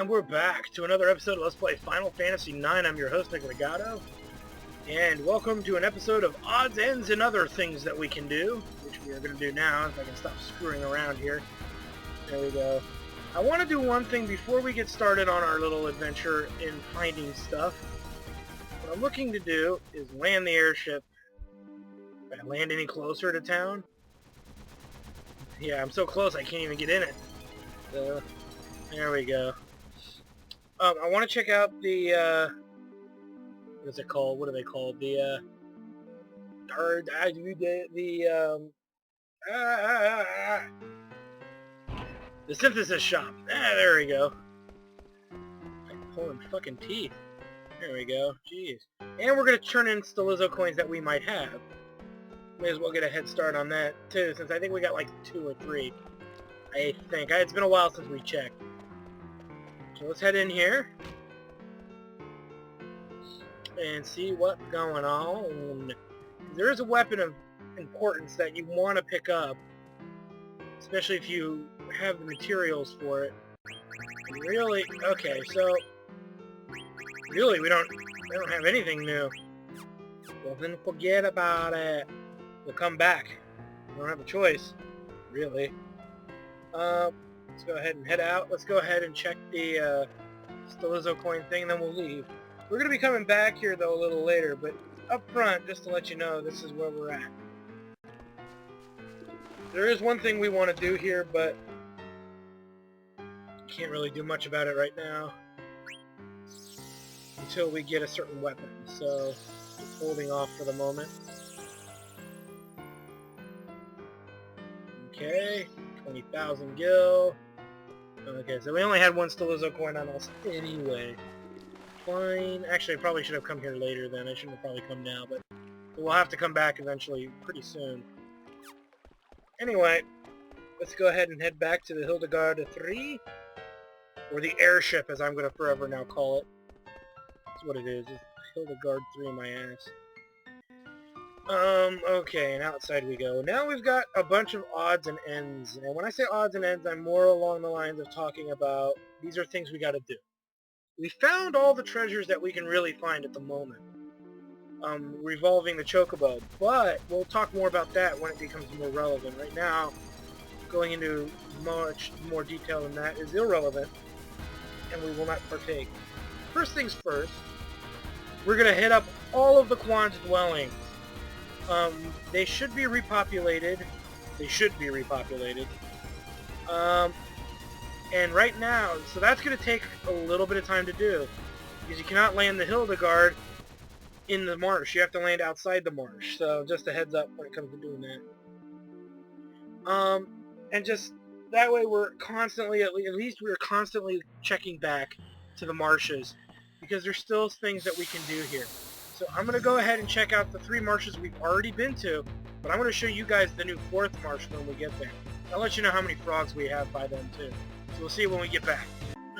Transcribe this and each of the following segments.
And we're back to another episode of Let's Play Final Fantasy IX. I'm your host, Nick Legato. And welcome to an episode of Odds, Ends, and Other Things That We Can Do, which we are going to do now, if I can stop screwing around here. There we go. I want to do one thing before we get started on our little adventure in finding stuff. What I'm looking to do is land the airship. If I land any closer to town? Yeah, I'm so close I can't even get in it. So, there we go. I want to check out the, what is it called? What are they called? The synthesis shop. There we go. I'm pulling fucking teeth. There we go. Jeez. And we're going to turn in Stelizo coins that we might have. May as well get a head start on that, too, since I think we got like 2 or 3. I think. It's been a while since we checked. So let's head in here and see what's going on. There is a weapon of importance that you want to pick up, especially if you have the materials for it. Really? Okay, so really we don't have anything new. Well, then forget about it. We'll come back. We don't have a choice, really. Let's go ahead and head out. Let's go ahead and check the Stelizo coin thing, and then we'll leave. We're going to be coming back here, though, a little later, but up front, just to let you know, this is where we're at. There is one thing we want to do here, but can't really do much about it right now until we get a certain weapon, so just holding off for the moment. Okay, 20,000 gil. Okay, so we only had one Stelizo coin on us anyway. Fine. Actually, I probably should have come here later then. I shouldn't have probably come now, but we'll have to come back eventually pretty soon. Anyway, let's go ahead and head back to the Hildegard 3. Or the airship, as I'm going to forever now call it. That's what it is. It's Hildegard 3 in my ass. Okay, and outside we go. Now we've got a bunch of odds and ends. And when I say odds and ends, I'm more along the lines of talking about these are things we gotta do. We found all the treasures that we can really find at the moment, revolving the Chocobo, but we'll talk more about that when it becomes more relevant. Right now, going into much more detail than that is irrelevant, and we will not partake. First things first, we're gonna hit up all of the Quan's dwellings. They should be repopulated. And right now, so that's going to take a little bit of time to do, because you cannot land the Hildegard in the marsh. You have to land outside the marsh. So just a heads up when it comes to doing that. And just that way we're constantly, at least we're constantly checking back to the marshes, because there's still things that we can do here. So I'm going to go ahead and check out the 3 marshes we've already been to, but I'm going to show you guys the new 4th marsh when we get there. I'll let you know how many frogs we have by then too. So we'll see when we get back.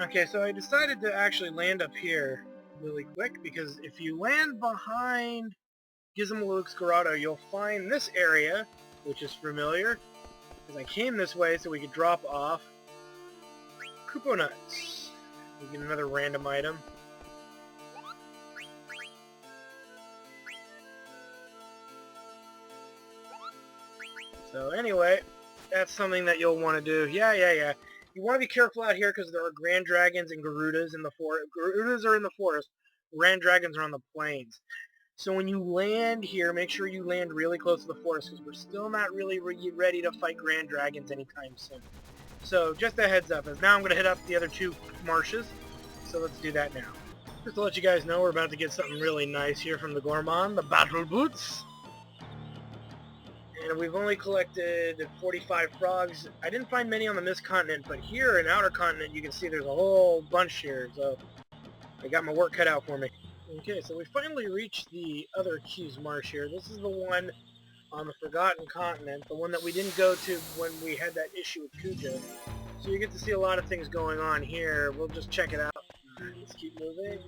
Okay, so I decided to actually land up here really quick, because if you land behind Gizmo Grotto, you'll find this area, which is familiar, because I came this way so we could drop off Koopo Nuts. We get another random item. So anyway, that's something that you'll want to do. Yeah. You want to be careful out here because there are Grand Dragons and Garudas in the forest. Garudas are in the forest. Grand Dragons are on the plains. So when you land here, make sure you land really close to the forest, because we're still not really ready to fight Grand Dragons anytime soon. So just a heads up, as now I'm going to hit up the other 2 marshes. So let's do that now. Just to let you guys know, we're about to get something really nice here from the Gourmand, the Battle Boots. And we've only collected 45 frogs. I didn't find many on the Mist Continent, but here in Outer Continent you can see there's a whole bunch here, so I got my work cut out for me. Okay, so we finally reached the other Q's Marsh here. This is the one on the Forgotten Continent, the one that we didn't go to when we had that issue with Kuja. So you get to see a lot of things going on here. We'll just check it out. Alright, let's keep moving.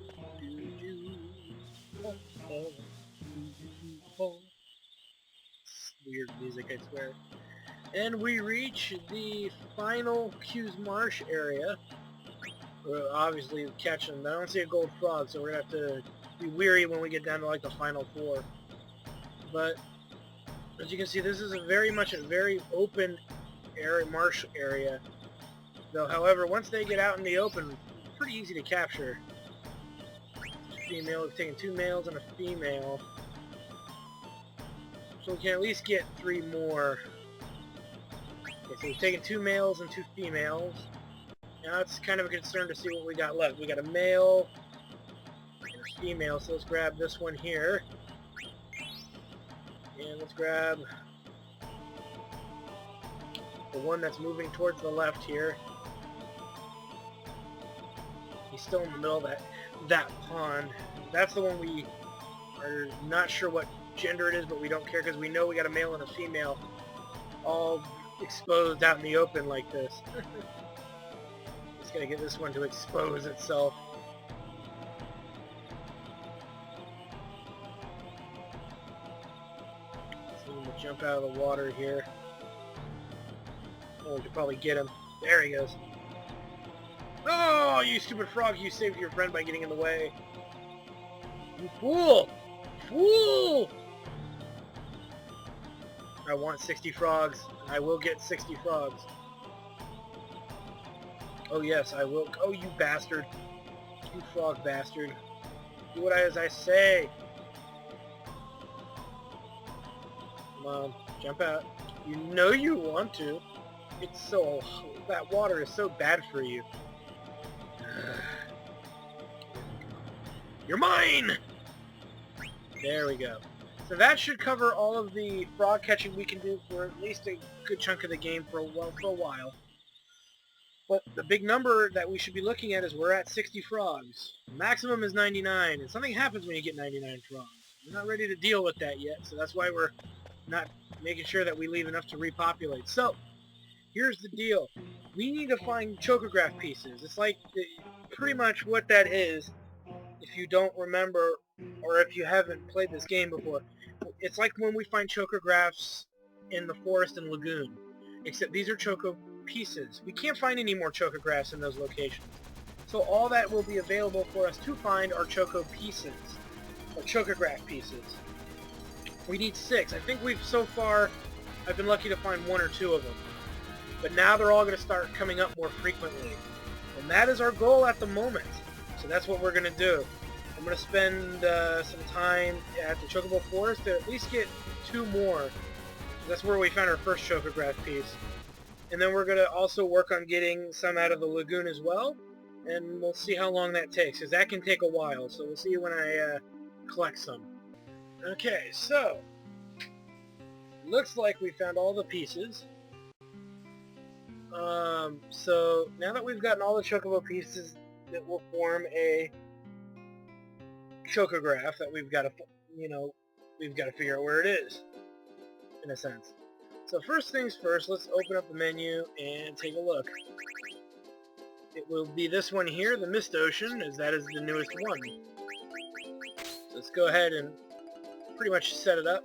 Weird music, I swear. And we reach the final Q's Marsh area. We're obviously catching them. I don't see a gold frog, so we're going to have to be weary when we get down to like the final 4. But as you can see, this is very much a very open area, marsh area. Though, however, once they get out in the open, it's pretty easy to capture. Female, we've taken 2 males and a female. So we can at least get 3 more. Okay, so we've taken 2 males and 2 females. Now it's kind of a concern to see what we got left. We got a male and a female, so let's grab this one here. And let's grab the one that's moving towards the left here. He's still in the middle of that pond. That's the one we are not sure what gender it is, but we don't care because we know we got a male and a female all exposed out in the open like this. Just gotta get this one to expose itself. So I'm gonna jump out of the water here. Oh, we could probably get him. There he goes. Oh, you stupid frog, you saved your friend by getting in the way. You fool! Fool! I want 60 frogs. I will get 60 frogs. Oh yes, I will. Oh, you bastard. You frog bastard. Do what as I say. Come on, jump out. You know you want to. It's so... that water is so bad for you. You're mine! There we go. So that should cover all of the frog catching we can do for at least a good chunk of the game for a while. But the big number that we should be looking at is we're at 60 frogs. The maximum is 99, and something happens when you get 99 frogs. We're not ready to deal with that yet, so that's why we're not making sure that we leave enough to repopulate. So, here's the deal. We need to find chocograph pieces. It's like pretty much what that is, if you don't remember or if you haven't played this game before. It's like when we find chocographs in the forest and lagoon, except these are choco pieces. We can't find any more chocographs in those locations. So all that will be available for us to find are choco pieces, or chocograph pieces. We need 6. I think so far, I've been lucky to find 1 or 2 of them. But now they're all going to start coming up more frequently. And that is our goal at the moment. So that's what we're going to do. I'm going to spend some time at the Chocobo Forest to at least get 2 more. That's where we found our first chocograph piece. And then we're going to also work on getting some out of the lagoon as well. And we'll see how long that takes, because that can take a while. So we'll see when I collect some. Okay, so looks like we found all the pieces. So now that we've gotten all the chocobo pieces, that will form a chocograph that we've got to, we've got to figure out where it is, in a sense. So first things first, let's open up the menu and take a look. It will be this one here, the Mist Ocean, as that is the newest one. So let's go ahead and pretty much set it up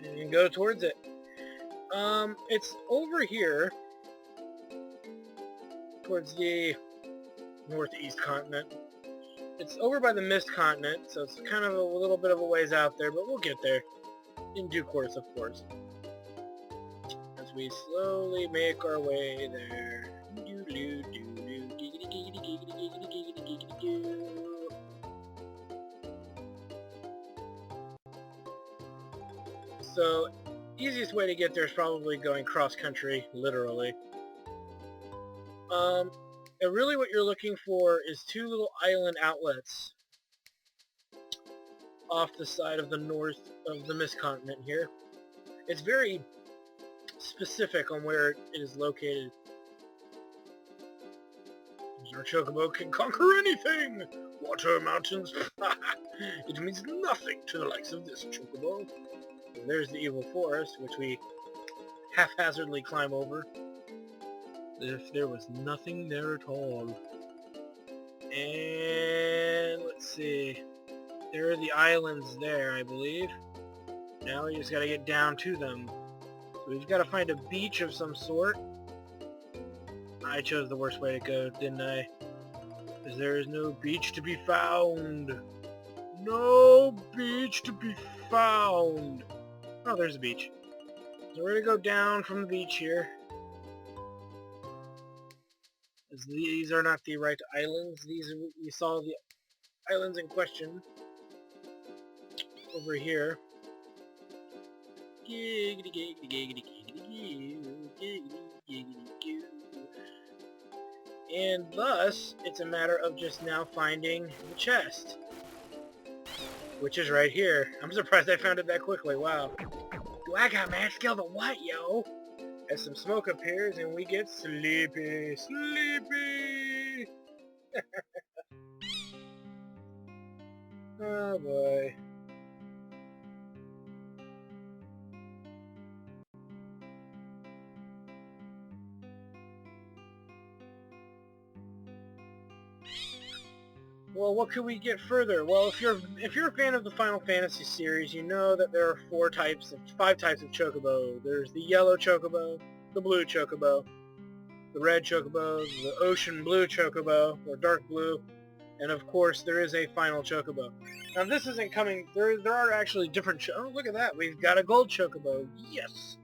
and go towards it. It's over here towards the northeast continent. It's over by the Mist Continent, so it's kind of a little bit of a ways out there, but we'll get there in due course, of course, as we slowly make our way there. So, easiest way to get there is probably going cross-country, literally. And really what you're looking for is 2 little island outlets off the side of the north of the Mist Continent here. It's very specific on where it is located. Our chocobo can conquer anything! Water, mountains, it means nothing to the likes of this chocobo. And there's the evil forest, which we haphazardly climb over. As if there was nothing there at all. And let's see. There are the islands there, I believe. Now we just gotta get down to them. So we've gotta find a beach of some sort. I chose the worst way to go, didn't I? Because there is no beach to be found. No beach to be found. Oh, there's a beach. So we're going to go down from the beach here. As these are not the right islands. These are, we saw the islands in question over here. And thus, it's a matter of just now finding the chest. Which is right here. I'm surprised I found it that quickly, wow. Do I got mad skill to what, yo? As some smoke appears and we get sleepy. Sleepy! Oh boy. Well, what could we get further? Well, if you're a fan of the Final Fantasy series, you know that there are five types of chocobo. There's the yellow chocobo, the blue chocobo, the red chocobo, the ocean blue chocobo, or dark blue, and of course there is a final chocobo. Now this isn't coming. There are actually different. Oh, look at that! We've got a gold chocobo. Yes.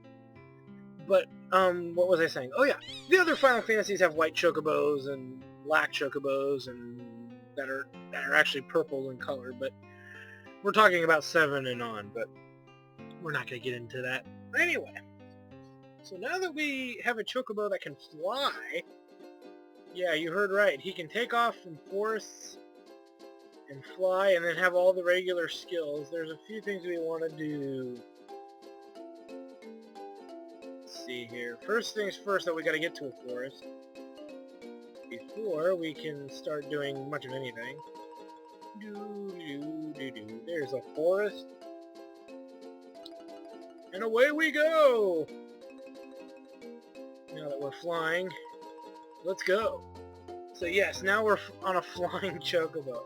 But what was I saying? Oh yeah, the other Final Fantasies have white chocobos and black chocobos and that are actually purple in color, but we're talking about 7 and on, but we're not going to get into that. Anyway, so now that we have a chocobo that can fly, yeah, you heard right, he can take off from forests and fly and then have all the regular skills. There's a few things we want to do. Let's see here. First things first, that we got to get to a forest before we can start doing much of anything. There's a forest. And away we go! Now that we're flying, let's go. So yes, now we're on a flying chocobo.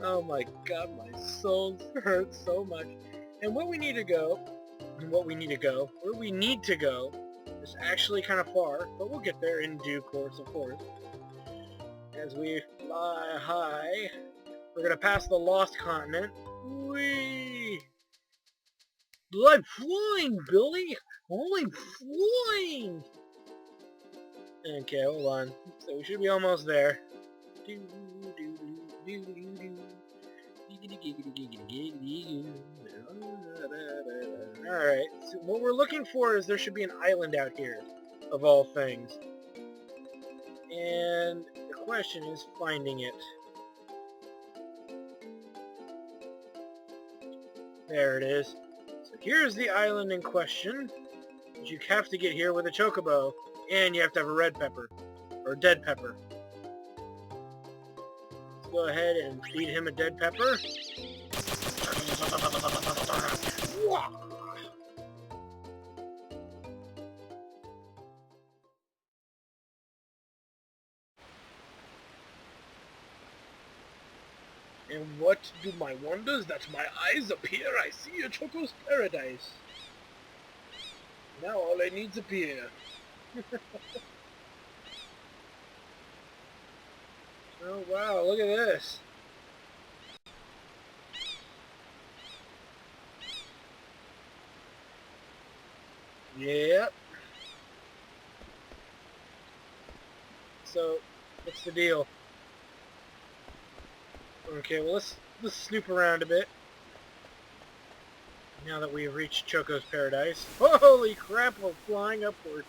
Oh my god, my soul hurts so much. And where we need to go is actually kind of far, but we'll get there in due course, of course. As we fly high, we're going to pass the Lost Continent. Whee! I'm flying, Billy! I'm flying! Okay, hold on. So we should be almost there. Alright, so what we're looking for is there should be an island out here, of all things. And the question is finding it. There it is. So here's the island in question. But you have to get here with a chocobo. And you have to have a red pepper. Or dead pepper. Let's go ahead and feed him a dead pepper. And what do my wonders that my eyes appear? I see a Choco's paradise. Now all I need's appear. Oh wow, look at this. Yep. So, what's the deal? Okay, well let's snoop around a bit. Now that we've reached Choco's paradise. Holy crap, we're flying upward.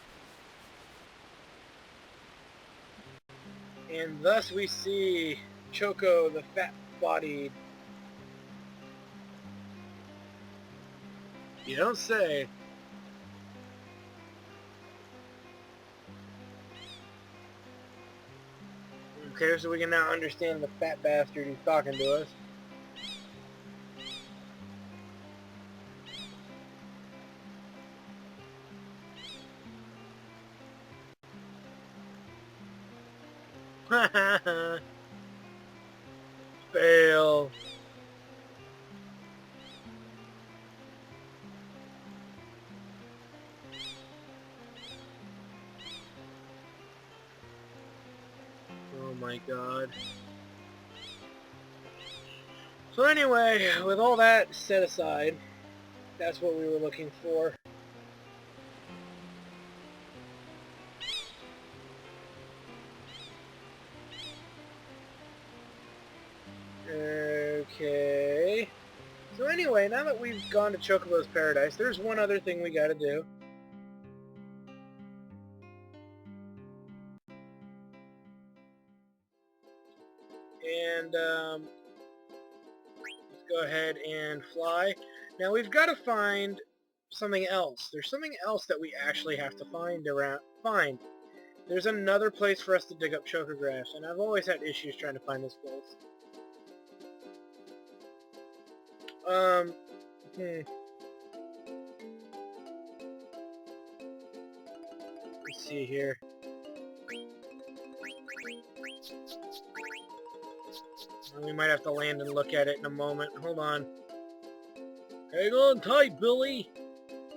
And thus we see Choco, the fat-bodied. You don't say. Okay, so we can now understand the fat bastard who's talking to us. Fail. my god. So anyway, with all that set aside, that's what we were looking for. Okay. So anyway, now that we've gone to Chocobo's Paradise, there's one other thing we gotta do. And, let's go ahead and fly. Now we've got to find something else. There's something else that we actually have to find. There's another place for us to dig up chocographs, and I've always had issues trying to find this place. Let's see here. We might have to land and look at it in a moment. Hold on. Hang on tight, Billy.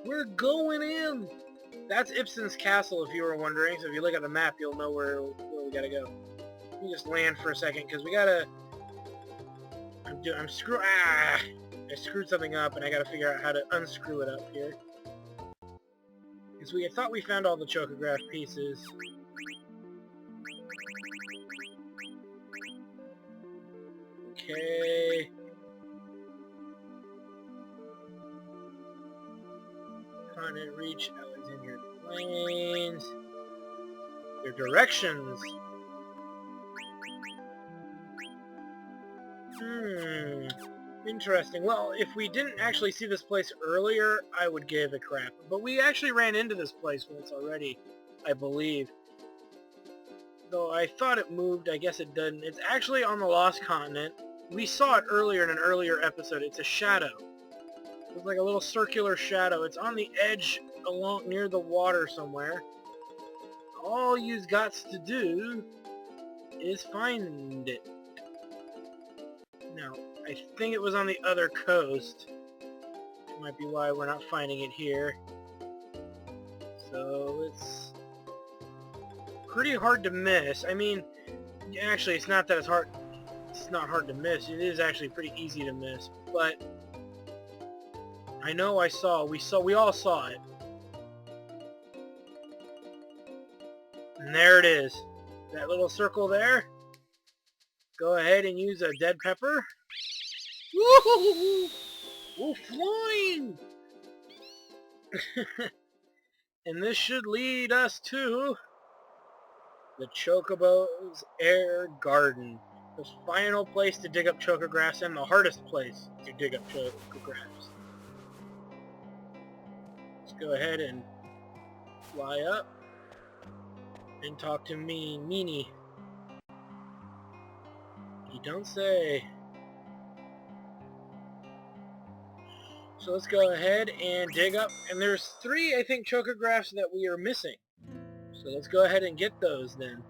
We're going in. That's Ibsen's castle, if you were wondering. So if you look at the map, you'll know where we gotta go. Let me just land for a second, because we gotta... I screwed something up, and I gotta figure out how to unscrew it up here. Because we thought we found all the chocograph pieces. Okay. Continent reach Alexandria Plains. Their directions. Interesting. Well, if we didn't actually see this place earlier, I would give a crap. But we actually ran into this place once already, I believe. Though I thought it moved, I guess it didn't. It's actually on the Lost Continent. We saw it earlier in an earlier episode. It's a shadow. It's like a little circular shadow. It's on the edge along near the water somewhere. All you've got to do is find it. Now, I think it was on the other coast. That might be why we're not finding it here. So it's pretty hard to miss. I mean, actually, it's not that it's hard. It's not hard to miss. It is actually pretty easy to miss. But I know we all saw it. And there it is. That little circle there. Go ahead and use a dead pepper. Woo! We're flying! And this should lead us to the Chocobo's Air Garden. The final place to dig up chocographs and the hardest place to dig up chocographs. Let's go ahead and fly up and talk to Meanie. You don't say. So let's go ahead and dig up, and there's 3, I think, chocographs that we are missing. So let's go ahead and get those then.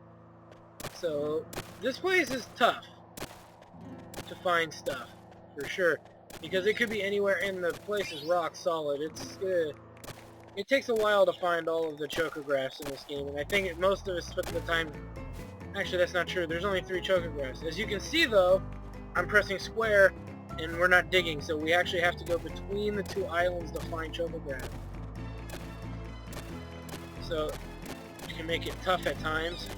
So this place is tough to find stuff, for sure, because it could be anywhere, and the place is rock solid. It takes a while to find all of the chocographs in this game, and I think most of us took the time. Actually, that's not true. There's only 3 chocographs. As you can see, though, I'm pressing square, and we're not digging, so we actually have to go between the 2 islands to find chocographs. So it can make it tough at times.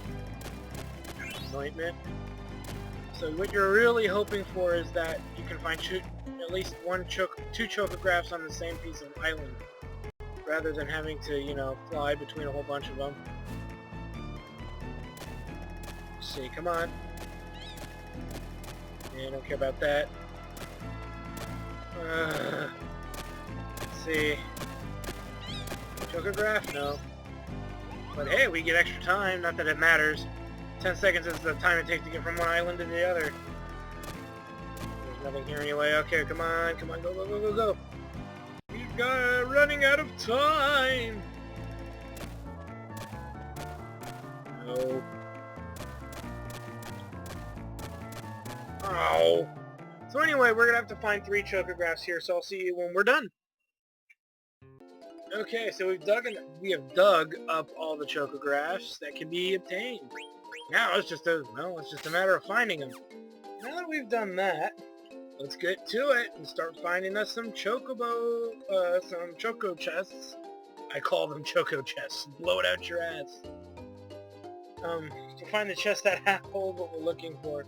Disappointment. So what you're really hoping for is that you can find at least 2 chocographs on the same piece of island, rather than having to, you know, fly between a whole bunch of them. Let's see, come on. Yeah, I don't care about that. Let's see. Chocograph? No. But hey, we get extra time, not that it matters. 10 seconds is the time it takes to get from one island to the other. There's nothing here anyway. Okay, come on, go, go, go, go, go. We're running out of time! No. Ow! So anyway, we're gonna have to find 3 chocographs here, so I'll see you when we're done. Okay, so we have dug up all the chocographs that can be obtained. Now it's just a matter of finding them. Now that we've done that, let's get to it and start finding us some choco chests. I call them choco chests. Blow it out your ass. To find the chest that hold what we're looking for.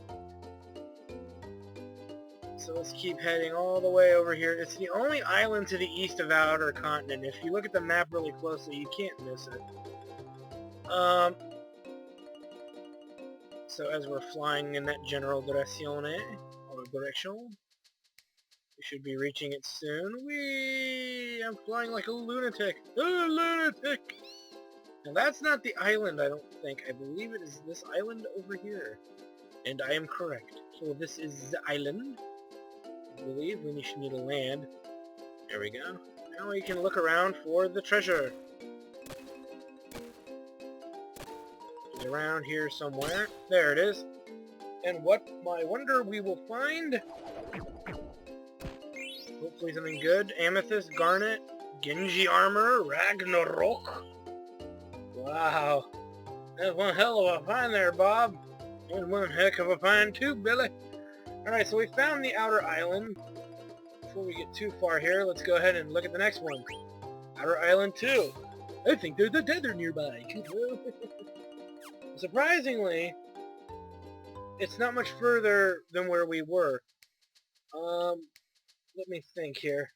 So let's keep heading all the way over here. It's the only island to the east of Outer Continent. If you look at the map really closely, you can't miss it. So as we're flying in that general direction, we should be reaching it soon. Whee! I'm flying like a lunatic. A lunatic! Now that's not the island, I don't think. I believe it is this island over here. And I am correct. So this is the island. I believe we should need to land. There we go. Now we can look around for the treasure. It's around here somewhere. There it is. And what I wonder we will find? Hopefully something good. Amethyst, garnet, Genji armor, Ragnarok. Wow. That's one hell of a find there, Bob. And one heck of a find too, Billy. Alright, so we found the outer island. Before we get too far here, let's go ahead and look at the next one. Outer Island 2. I think there's a tether nearby. Surprisingly, it's not much further than where we were. Let me think here.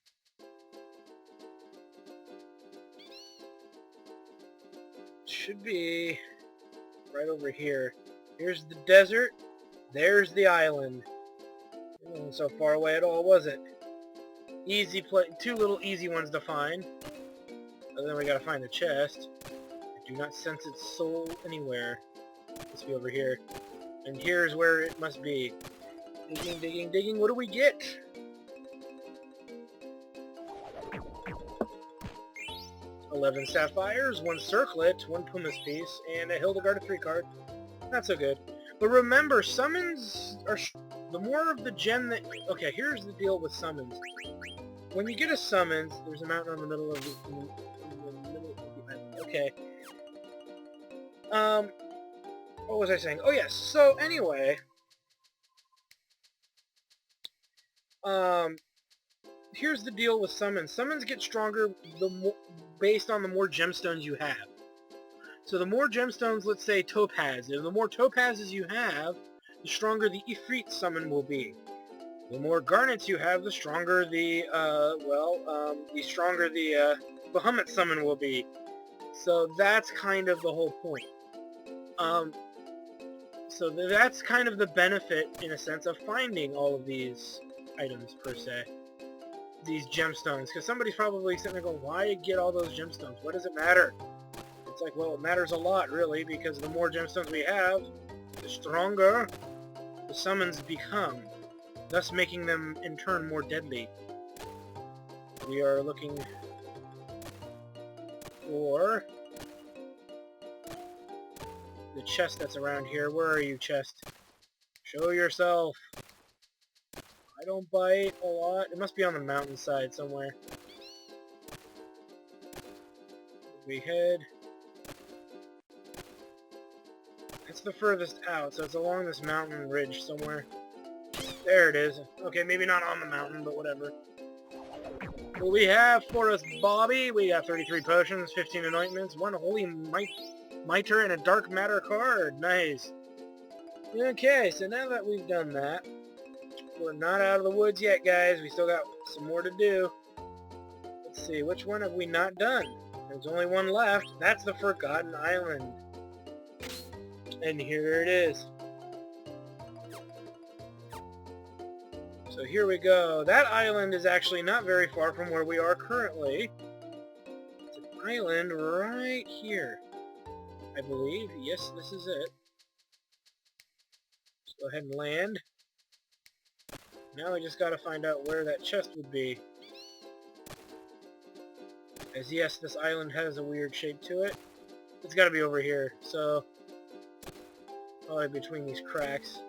Should be right over here. Here's the desert. There's the island. It wasn't so far away at all, was it? Easy two little easy ones to find. But then we gotta find the chest. I do not sense its soul anywhere. It must be over here. And here's where it must be. Digging, digging, digging. What do we get? 11 sapphires, 1 circlet, 1 pumice piece, and a Hildegard 3 card. Not so good. But remember, summons are... the more of the gem that... Okay, here's the deal with summons. When you get a summons, there's a mountain on the middle of the island. Okay. What was I saying? Oh, yes. So, anyway... here's the deal with summons. Summons get stronger based on the more gemstones you have. So the more gemstones, let's say topaz, and the more topazes you have, the stronger the Ifrit summon will be. The more garnets you have, the stronger the Bahamut summon will be. So that's kind of the whole point. So that's kind of the benefit, in a sense, of finding all of these items, per se. These gemstones. Because somebody's probably sitting there going, why get all those gemstones? What does it matter? It's like, well, it matters a lot, really, because the more gemstones we have, the stronger the summons become, thus making them, in turn, more deadly. We are looking for the chest that's around here. Where are you, chest? Show yourself. I don't bite a lot. It must be on the mountainside somewhere. We head. It's the furthest out, so it's along this mountain ridge somewhere. There it is. Okay, maybe not on the mountain, but whatever. What we have for us, Bobby? We got 33 potions, 15 anointments, 1 holy mitre, and a dark matter card. Nice. Okay, so now that we've done that, we're not out of the woods yet, guys. We still got some more to do. Let's see, which one have we not done? There's only one left. That's the Forgotten Island. And here it is. So here we go. That island is actually not very far from where we are currently. It's an island right here, I believe. Yes, this is it. Let's go ahead and land. Now we just gotta find out where that chest would be. As yes, this island has a weird shape to it. It's gotta be over here, so... probably between these cracks.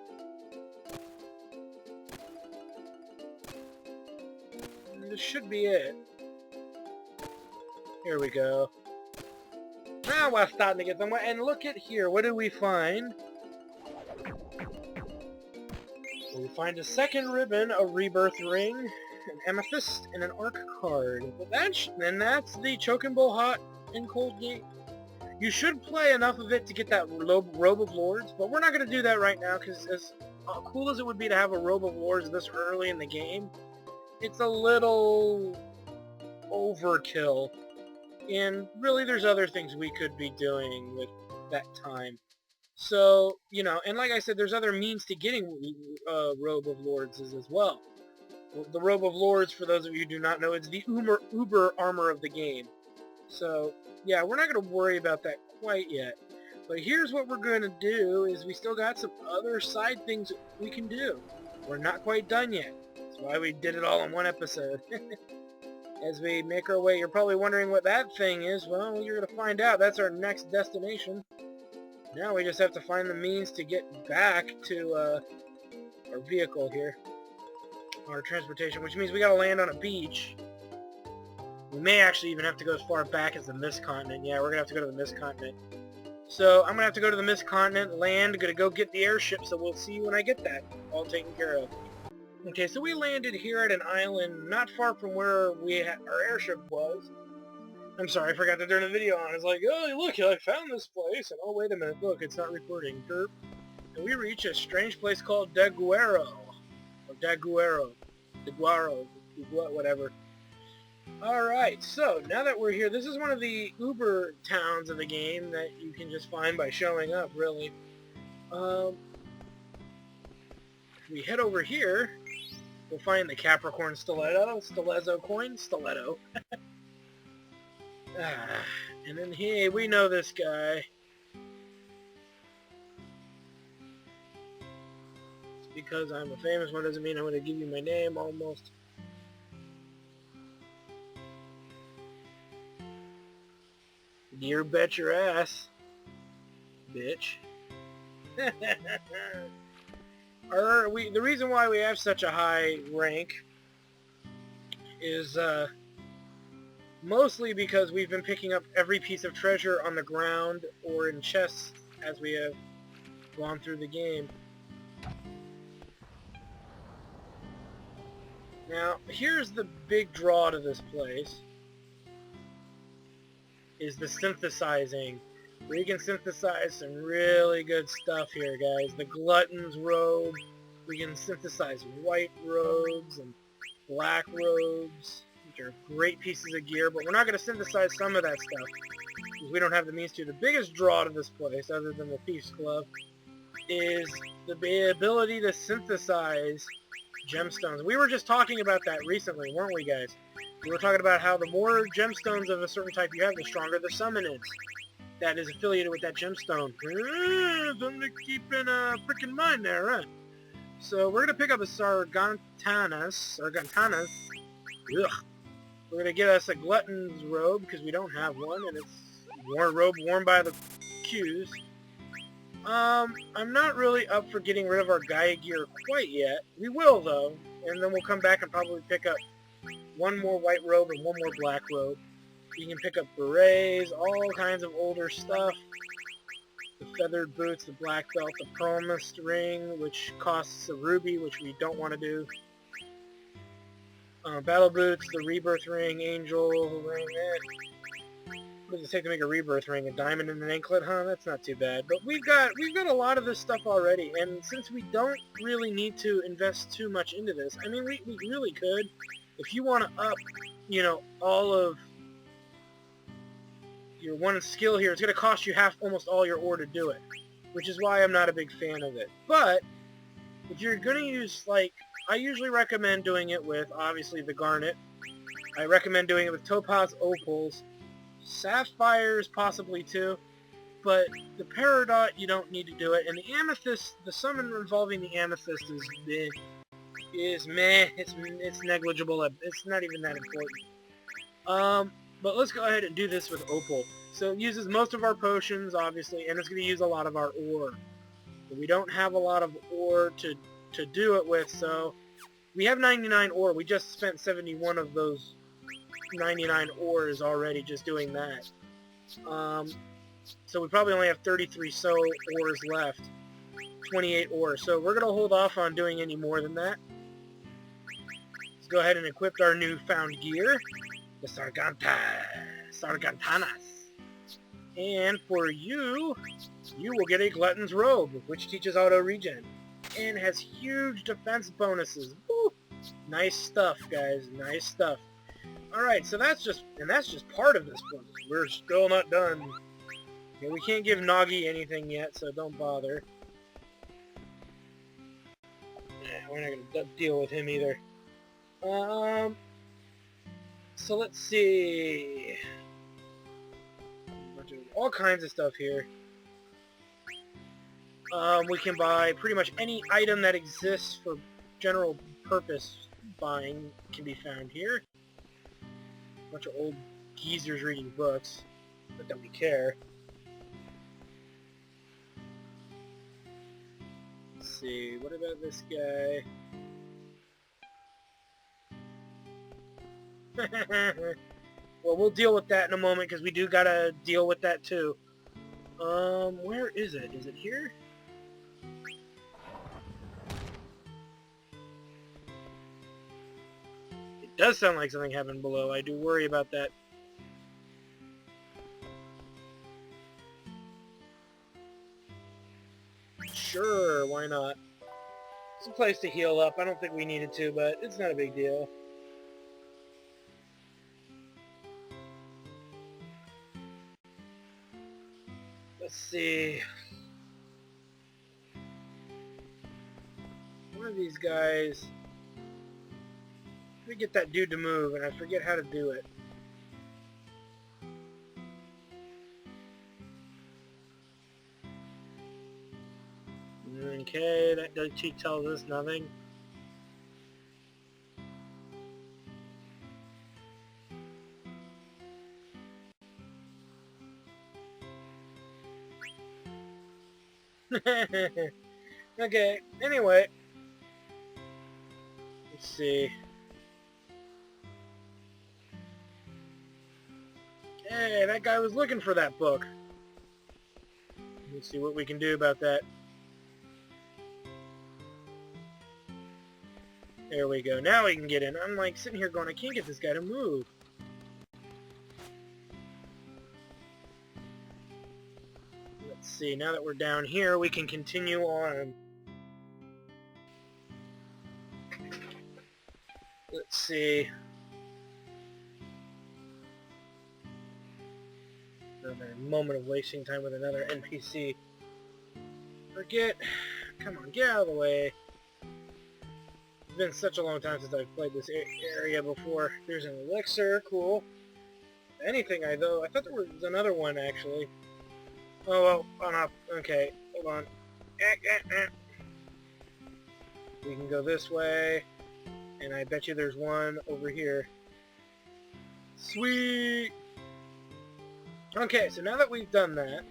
And this should be it. Here we go. Now we're starting to get somewhere. And look at here, what did we find? We find a second ribbon, a rebirth ring, an amethyst, and an arc card. But that's the Chocobo Hot and Cold game. You should play enough of it to get that Robe of Lords, but we're not going to do that right now, because as cool as it would be to have a Robe of Lords this early in the game, it's a little overkill. And really, there's other things we could be doing with that time. So, you know, and like I said, there's other means to getting Robe of Lords as well. The Robe of Lords, for those of you who do not know, is the uber armor of the game. So, yeah, we're not going to worry about that quite yet. But here's what we're going to do, is we still got some other side things we can do. We're not quite done yet. That's why we did it all in one episode. As we make our way, you're probably wondering what that thing is. Well, you're going to find out. That's our next destination. Now we just have to find the means to get back to our vehicle here. Our transportation, which means we got to land on a beach. We may actually even have to go as far back as the Mist Continent. Yeah, we're going to have to go to the Mist Continent. So I'm going to have to go to the Mist Continent, land, going to go get the airship, so we'll see when I get that all taken care of. Okay, so we landed here at an island not far from where our airship was. I'm sorry, I forgot to turn the video on. It's like, oh, look, I found this place. And oh, wait a minute, look, it's not recording. Derp. And we reach a strange place called Daguerro. Or Daguerro. Whatever. Alright, so now that we're here, this is one of the Uber towns of the game that you can just find by showing up, really. If we head over here, we'll find the Capricorn Stiletto coin, Stiletto. And then, hey, we know this guy. It's because I'm a famous one doesn't mean I'm going to give you my name, almost. You bet your ass, bitch. The reason why we have such a high rank is mostly because we've been picking up every piece of treasure on the ground or in chests as we have gone through the game. Now, here's the big draw to this place, is the synthesizing. We can synthesize some really good stuff here, guys. The Glutton's robe. We can synthesize white robes and black robes, which are great pieces of gear, but we're not going to synthesize some of that stuff because we don't have the means to. The biggest draw to this place, other than the Thief's Club, is the ability to synthesize gemstones. We were just talking about that recently, weren't we, guys? We were talking about how the more gemstones of a certain type you have, the stronger the summon is. That is affiliated with that gemstone. Something to keep in frickin' mind there, right? So we're going to pick up a Sargantanas. Ugh. We're going to get us a Glutton's robe, because we don't have one, and it's a robe worn by the Qs. I'm not really up for getting rid of our Gaia gear quite yet. We will, though, and then we'll come back and probably pick up one more white robe and one more black robe. You can pick up berets, all kinds of older stuff. The feathered boots, the black belt, the promised ring, which costs a ruby, which we don't want to do. Battle boots, the rebirth ring, angel ring. What does it take to make a rebirth ring? A diamond and an anklet, huh? That's not too bad. But we've got a lot of this stuff already, and since we don't really need to invest too much into this, I mean, we really could. If you want to up, you know, all of your one skill here, it's going to cost you almost all your ore to do it, which is why I'm not a big fan of it. But if you're going to use, like, I usually recommend doing it with, obviously, the garnet. I recommend doing it with topaz, opals, sapphires possibly too, but the peridot, you don't need to do it. And the amethyst, the summon involving the amethyst is meh. It's negligible. It's not even that important. But let's go ahead and do this with opal. So it uses most of our potions, obviously, and it's going to use a lot of our ore. But we don't have a lot of ore to do it with, so we have 99 ore. We just spent 71 of those 99 ores already just doing that. So we probably only have 33 ores left. 28 ore. So we're going to hold off on doing any more than that. Let's go ahead and equip our newfound gear. The Sargantanas. And for you, you will get a Glutton's Robe, which teaches auto regen. And has huge defense bonuses. Woo! Nice stuff, guys. Nice stuff. Alright, so that's just part of this book. We're still not done. Yeah, we can't give Nagi anything yet, so don't bother. We're not going to deal with him either. So let's see. All kinds of stuff here. We can buy pretty much any item that exists for general purpose buying can be found here. A bunch of old geezers reading books, but don't we care. Let's see, what about this guy? Well, we'll deal with that in a moment, because we do gotta deal with that too. Where is it? Is it here? It does sound like something happened below. I do worry about that. Sure, why not? It's a place to heal up. I don't think we needed to, but it's not a big deal. Let's see. One of these guys... Let me get that dude to move, and I forget how to do it. Okay, that does tells us nothing. Okay, anyway. Let's see. Hey, that guy was looking for that book. Let's see what we can do about that. There we go. Now we can get in. I'm like sitting here going, I can't get this guy to move. Let's see. Now that we're down here, we can continue on. Let's see. Another moment of wasting time with another NPC. Forget. Come on, get out of the way. It's been such a long time since I've played this area before. There's an elixir, cool. Anything I thought there was another one actually. Oh well, I'm up. Okay, hold on. We can go this way, and I bet you there's one over here. Sweet! Okay, so now that we've done that...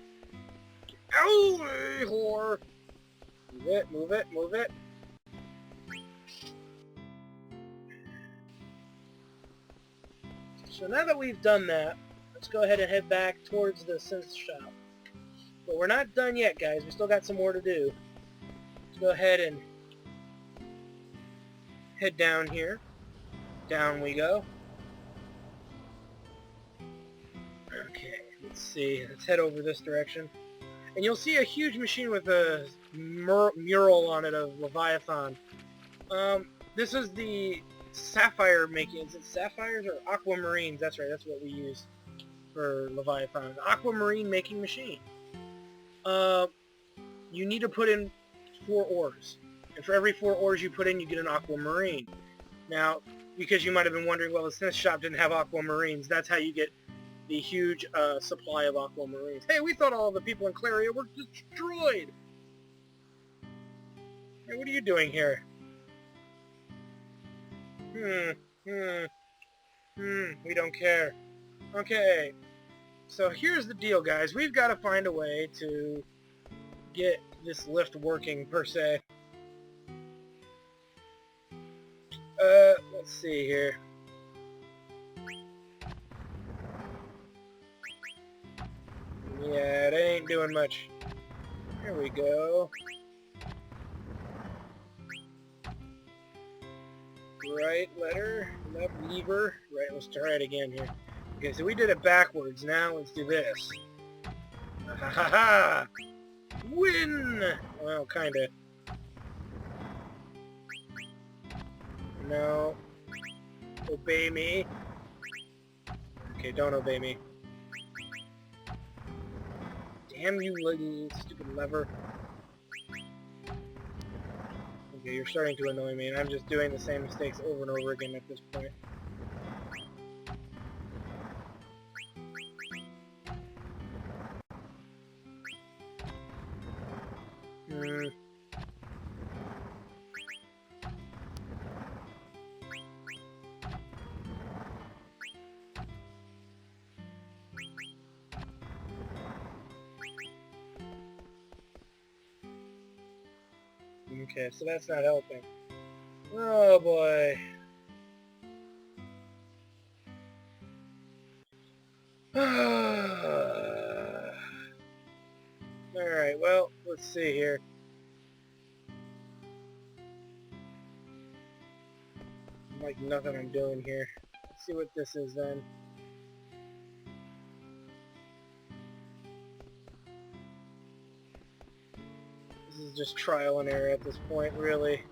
Ow! Whore! Move it, move it, move it. So now that we've done that, let's go ahead and head back towards the synth shop. But we're not done yet, guys. We still got some more to do. Let's go ahead and head down here. Down we go. Okay, let's see. Let's head over this direction. And you'll see a huge machine with a mural on it of Leviathan. This is the sapphire making. Is it sapphires or aquamarines? That's right, that's what we use for Leviathan. Aquamarine making machine. You need to put in 4 ores. And for every 4 ores you put in, you get an aquamarine. Now, because you might have been wondering, well, the Smith shop didn't have aquamarines, that's how you get the huge supply of aquamarines. Hey, we thought all the people in Claria were destroyed! Hey, what are you doing here? We don't care. Okay, so here's the deal, guys. We've got to find a way to get this lift working, per se. Let's see here. Yeah, it ain't doing much. There we go. right letter, left lever, right, let's try it again here. Okay, so we did it backwards, now let's do this. Ha ha ha! Win! Well, kinda. No. Obey me. Okay, don't obey me. Damn you, little stupid lever. Okay, you're starting to annoy me, and I'm just doing the same mistakes over and over again at this point. Okay, so that's not helping. Oh boy. Alright, well, let's see here. Like nothing I'm doing here. Let's see what this is then. This is just trial and error at this point, really.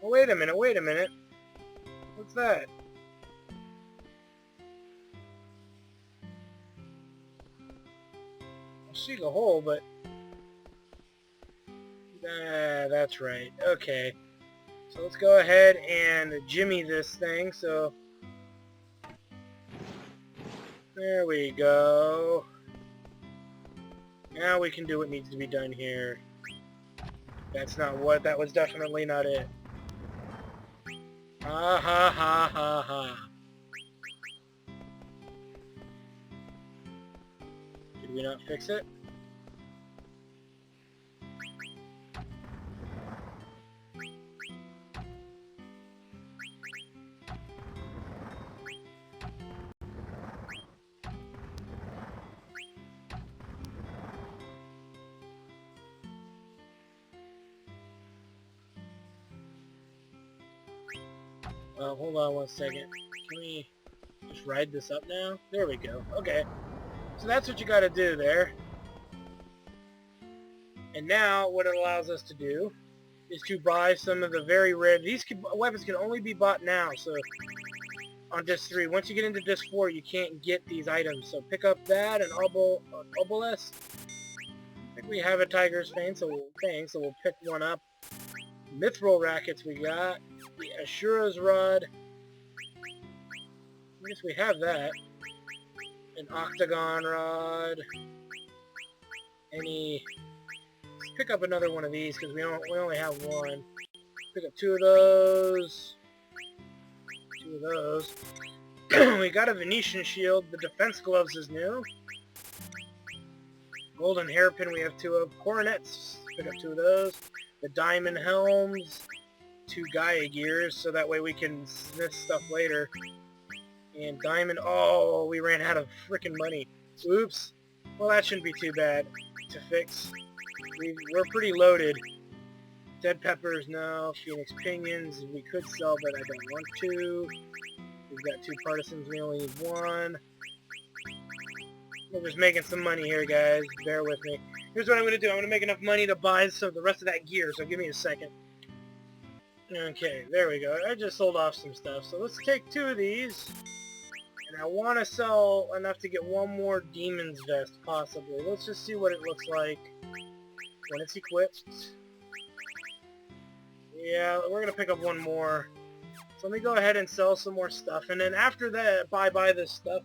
Oh, wait a minute, wait a minute. What's that? I see the hole, but... that's right. Okay. So let's go ahead and jimmy this thing, so... There we go. Now we can do what needs to be done here. That's not what... That was definitely not it. Ha ha ha ha ha. Did we not fix it? Hold on one second. Can we just ride this up now? There we go. Okay. So that's what you gotta do there. And now, what it allows us to do is to buy some of the very rare... These weapons can only be bought now, so... On disc 3. Once you get into disc 4, you can't get these items. So pick up that and obelisk. I think we have a tiger's fang, so we'll pick one up. Mithril rackets we got. The Ashura's rod. I guess we have that. An octagon rod. Let's pick up another one of these because we only have one. Pick up two of those. We got a Venetian shield. The defense gloves is new. Golden hairpin we have two of. Coronets. Pick up two of those. The diamond helms. 2 Gaia gears, so that way we can smith stuff later. And diamond... Oh, we ran out of freaking money. Oops. Well, that shouldn't be too bad to fix. We're pretty loaded. Dead peppers, no. Phoenix pinions, we could sell, but I don't want to. We've got 2 partisans, we only need 1. We're just making some money here, guys. Bear with me. Here's what I'm going to do. I'm going to make enough money to buy some of the rest of that gear, so give me a second. Okay, there we go. I just sold off some stuff. So let's take 2 of these. And I want to sell enough to get 1 more Demon's Vest, possibly. Let's just see what it looks like when it's equipped. Yeah, we're going to pick up 1 more. So let me go ahead and sell some more stuff. And then after that, buy this stuff.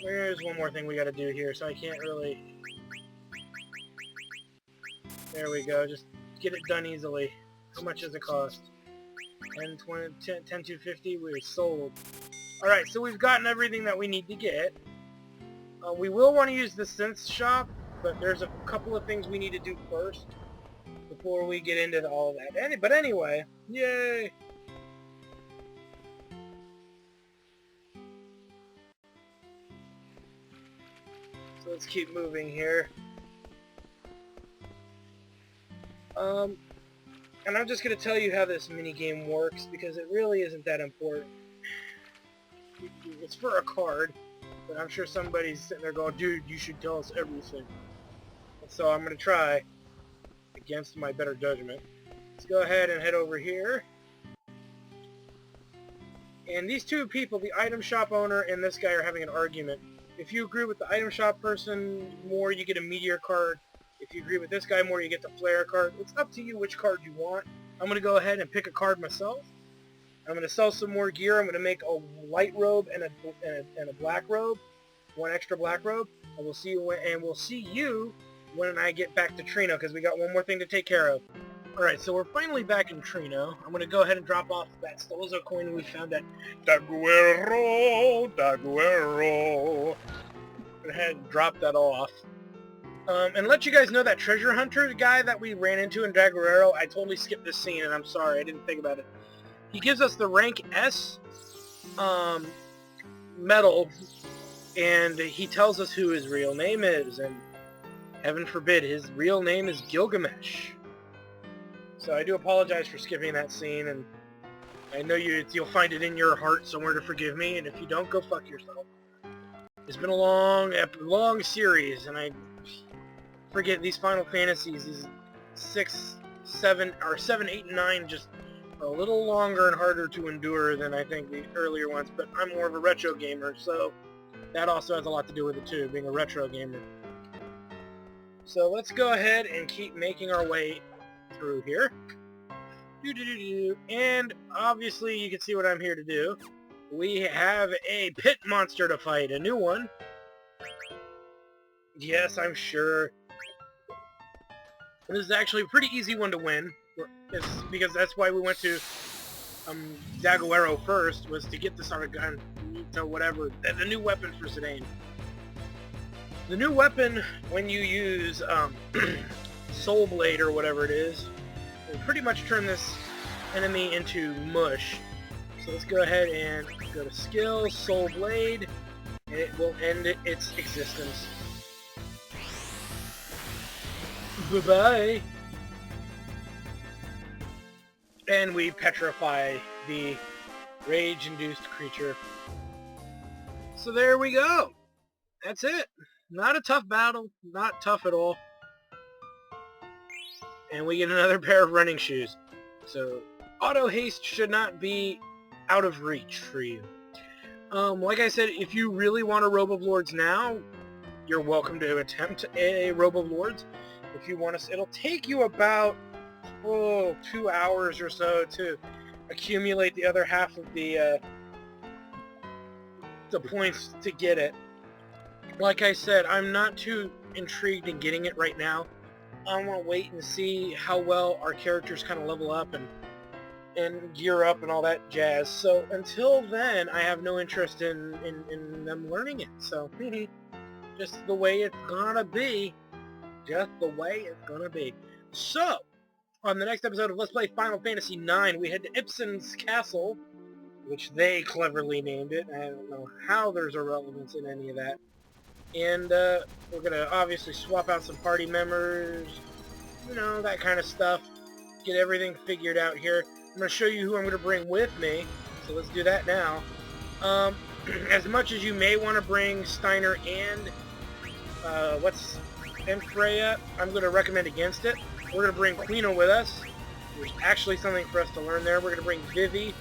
There's one more thing we got to do here, so I can't really... There we go. Just get it done easily. How much does it cost? 10, 20, 10, 250, we're sold. Alright, so we've gotten everything that we need to get. We will want to use the synth shop, but there's a couple of things we need to do first before we get into all of that. But anyway, yay! So let's keep moving here. And I'm just going to tell you how this minigame works, because it really isn't that important. It's for a card, but I'm sure somebody's sitting there going, dude, you should tell us everything. And so I'm going to try, against my better judgment. Let's go ahead and head over here. And these two people, the item shop owner and this guy, are having an argument. If you agree with the item shop person more, you get a meteor card. If you agree with this guy more, you get the flare card. It's up to you which card you want. I'm going to go ahead and pick a card myself. I'm going to sell some more gear. I'm going to make a white robe and a black robe. One extra black robe. And we'll see you when I get back to Trino, because we got one more thing to take care of. Alright, so we're finally back in Trino. I'm going to go ahead and drop off that Stolozo coin we found at Daguerro. Go ahead and drop that off. And let you guys know that treasure hunter guy that we ran into in Daguerrero, I totally skipped this scene, and I'm sorry, I didn't think about it. He gives us the rank S medal, and he tells us who his real name is, and heaven forbid, his real name is Gilgamesh. So I do apologize for skipping that scene, and I know you'll find it in your heart somewhere to forgive me, and if you don't, go fuck yourself. It's been a long series, and I forget these Final Fantasies, these 7, 8, and 9 just are a little longer and harder to endure than I think the earlier ones, but I'm more of a retro gamer, so that also has a lot to do with it too, being a retro gamer. So let's go ahead and keep making our way through here. And obviously you can see what I'm here to do. We have a pit monster to fight, a new one. Yes, I'm sure. This is actually a pretty easy one to win. It's because that's why we went to Daguerrero first, was to get this on a gun, to whatever, the new weapon for Zidane. The new weapon, when you use Soul Blade or whatever it is, will pretty much turn this enemy into mush. So let's go ahead and go to Skill, Soul Blade, and it will end its existence. Bye-bye. And we petrify the rage-induced creature. So there we go. That's it. Not a tough battle. Not tough at all. And we get another pair of running shoes. So auto haste should not be out of reach for you. Like I said, if you really want a Robe of Lords now, you're welcome to attempt a Robe of Lords. If you want to, it'll take you about 2 hours or so to accumulate the other half of the points to get it. Like I said, I'm not too intrigued in getting it right now. I want to wait and see how well our characters kind of level up and gear up and all that jazz. So until then, I have no interest in them learning it. So just the way it's gonna be. Just the way it's gonna be. So, on the next episode of Let's Play Final Fantasy IX, we head to Ibsen's Castle, which they cleverly named it. I don't know how there's a relevance in any of that. And we're going to obviously swap out some party members, you know, that kind of stuff. Get everything figured out here. I'm going to show you who I'm going to bring with me, so let's do that now. As much as you may want to bring Steiner and Freya, I'm going to recommend against it. We're going to bring Quino with us. There's actually something for us to learn there. We're going to bring Vivi.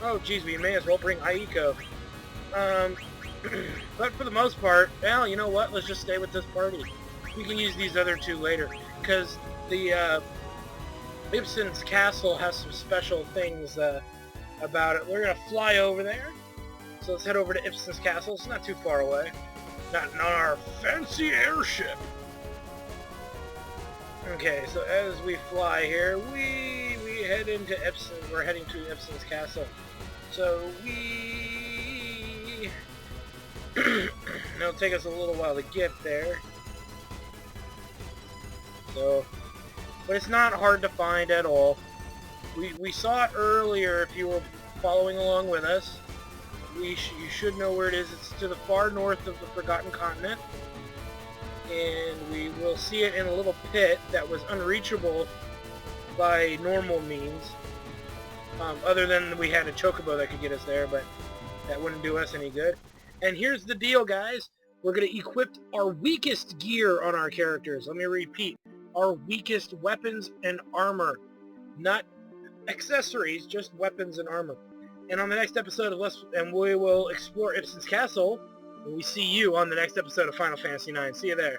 Oh, geez, we may as well bring Aiko. But for the most part, well, you know what? Let's just stay with this party. We can use these other two later, because the Ibsen's Castle has some special things about it. We're going to fly over there. So let's head over to Ibsen's Castle. It's not too far away. Not in our fancy airship. Okay, so as we fly here, we head into Ibsen. We're heading to Ibsen's Castle. So it'll take us a little while to get there. So, but it's not hard to find at all. We saw it earlier if you were following along with us. You should know where it is. It's to the far north of the Forgotten Continent. and we will see it in a little pit that was unreachable by normal means. Other than we had a chocobo that could get us there, but that wouldn't do us any good. And here's the deal, guys. We're going to equip our weakest gear on our characters. Let me repeat. Our weakest weapons and armor. Not accessories, just weapons and armor. And on the next episode of we will explore Ibsen's Castle. And we see you on the next episode of Final Fantasy IX. See you there.